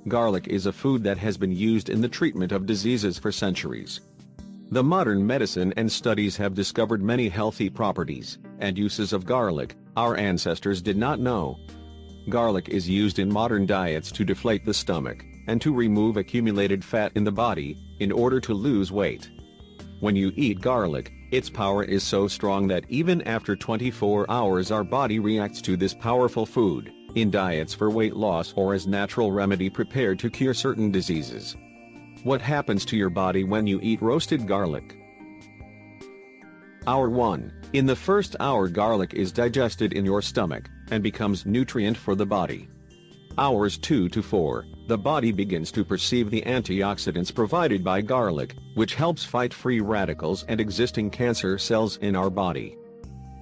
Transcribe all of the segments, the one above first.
Garlic is a food that has been used in the treatment of diseases for centuries. The modern medicine and studies have discovered many healthy properties and uses of garlic our ancestors did not know. Garlic is used in modern diets to deflate the stomach and to remove accumulated fat in the body in order to lose weight. When you eat garlic, its power is so strong that even after 24 hours our body reacts to this powerful food, in diets for weight loss or as natural remedy prepared to cure certain diseases. What happens to your body when you eat roasted garlic? Hour 1. In the first hour garlic is digested in your stomach and becomes nutrient for the body. Hours 2 to 4, the body begins to perceive the antioxidants provided by garlic, which helps fight free radicals and existing cancer cells in our body.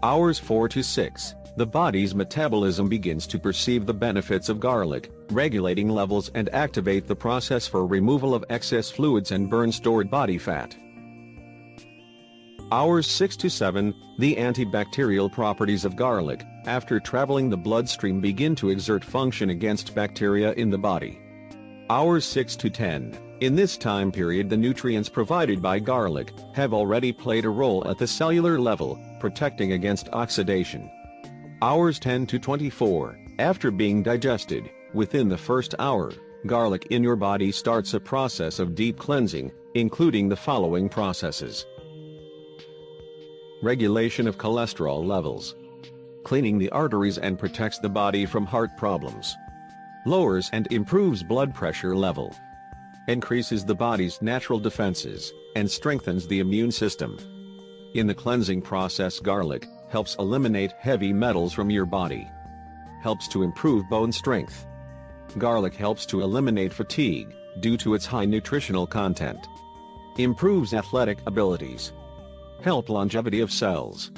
Hours 4 to 6, the body's metabolism begins to perceive the benefits of garlic, regulating levels and activate the process for removal of excess fluids and burn stored body fat. Hours 6 to 7, the antibacterial properties of garlic, after traveling the bloodstream, begin to exert function against bacteria in the body. Hours 6 to 10, in this time period the nutrients provided by garlic have already played a role at the cellular level, protecting against oxidation. Hours 10 to 24, after being digested, within the first hour, garlic in your body starts a process of deep cleansing, including the following processes. Regulation of cholesterol levels. Cleaning the arteries and protects the body from heart problems. Lowers and improves blood pressure level. Increases the body's natural defenses, and strengthens the immune system. In the cleansing process, garlic helps eliminate heavy metals from your body. Helps to improve bone strength. Garlic helps to eliminate fatigue, due to its high nutritional content. Improves athletic abilities. Help longevity of cells.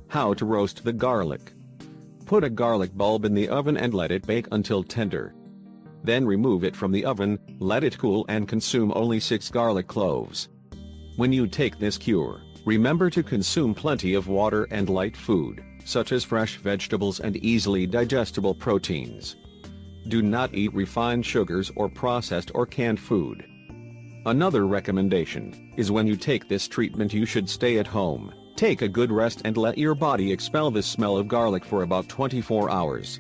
How to roast the garlic. Put a garlic bulb in the oven and let it bake until tender. Then remove it from the oven, let it cool and consume only 6 garlic cloves. When you take this cure, remember to consume plenty of water and light food, such as fresh vegetables and easily digestible proteins. Do not eat refined sugars or processed or canned food. Another recommendation is when you take this treatment you should stay at home, take a good rest and let your body expel the smell of garlic for about 24 hours.